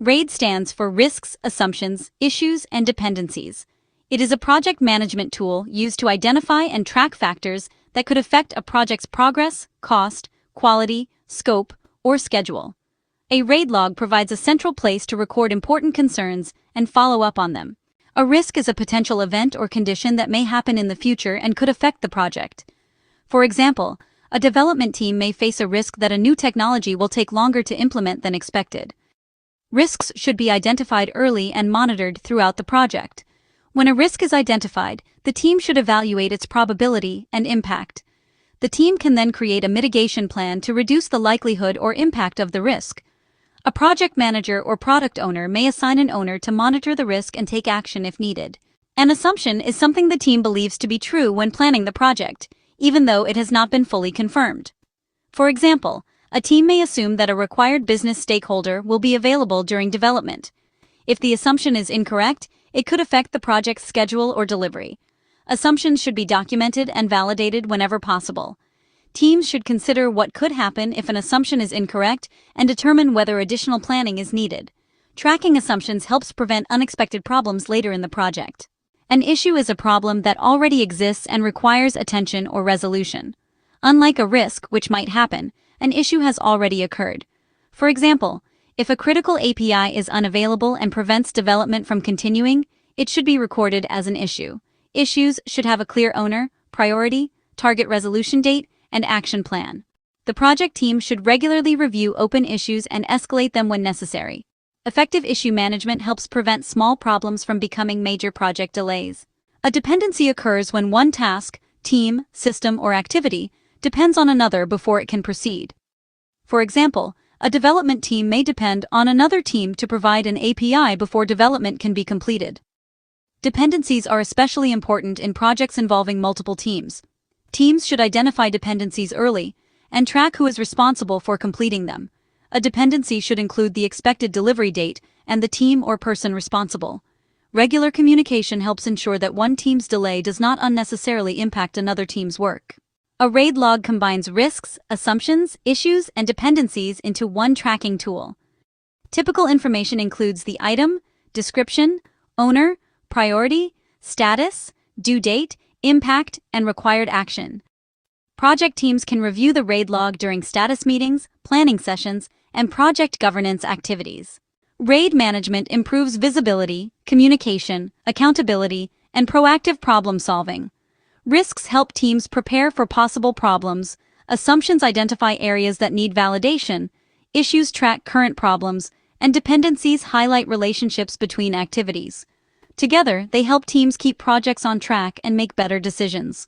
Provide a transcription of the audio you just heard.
RAID stands for Risks, Assumptions, Issues, and Dependencies. It is a project management tool used to identify and track factors that could affect a project's progress, cost, quality, scope, or schedule. A RAID log provides a central place to record important concerns and follow up on them. A risk is a potential event or condition that may happen in the future and could affect the project. For example, a development team may face a risk that a new technology will take longer to implement than expected. Risks should be identified early and monitored throughout the project. When a risk is identified, the team should evaluate its probability and impact. The team can then create a mitigation plan to reduce the likelihood or impact of the risk. A project manager or product owner may assign an owner to monitor the risk and take action if needed. An assumption is something the team believes to be true when planning the project, even though it has not been fully confirmed. For example, a team may assume that a required business stakeholder will be available during development. If the assumption is incorrect, it could affect the project's schedule or delivery. Assumptions should be documented and validated whenever possible. Teams should consider what could happen if an assumption is incorrect and determine whether additional planning is needed. Tracking assumptions helps prevent unexpected problems later in the project. An issue is a problem that already exists and requires attention or resolution. Unlike a risk, which might happen, an issue has already occurred. For example, if a critical API is unavailable and prevents development from continuing, it should be recorded as an issue. Issues should have a clear owner, priority, target resolution date, and action plan. The project team should regularly review open issues and escalate them when necessary. Effective issue management helps prevent small problems from becoming major project delays. A dependency occurs when one task, team, system, or activity depends on another before it can proceed. For example, a development team may depend on another team to provide an API before development can be completed. Dependencies are especially important in projects involving multiple teams. Teams should identify dependencies early and track who is responsible for completing them. A dependency should include the expected delivery date and the team or person responsible. Regular communication helps ensure that one team's delay does not unnecessarily impact another team's work. A RAID log combines risks, assumptions, issues, and dependencies into one tracking tool. Typical information includes the item, description, owner, priority, status, due date, impact, and required action. Project teams can review the RAID log during status meetings, planning sessions, and project governance activities. RAID management improves visibility, communication, accountability, and proactive problem solving. Risks help teams prepare for possible problems, assumptions identify areas that need validation, issues track current problems, and dependencies highlight relationships between activities. Together, they help teams keep projects on track and make better decisions.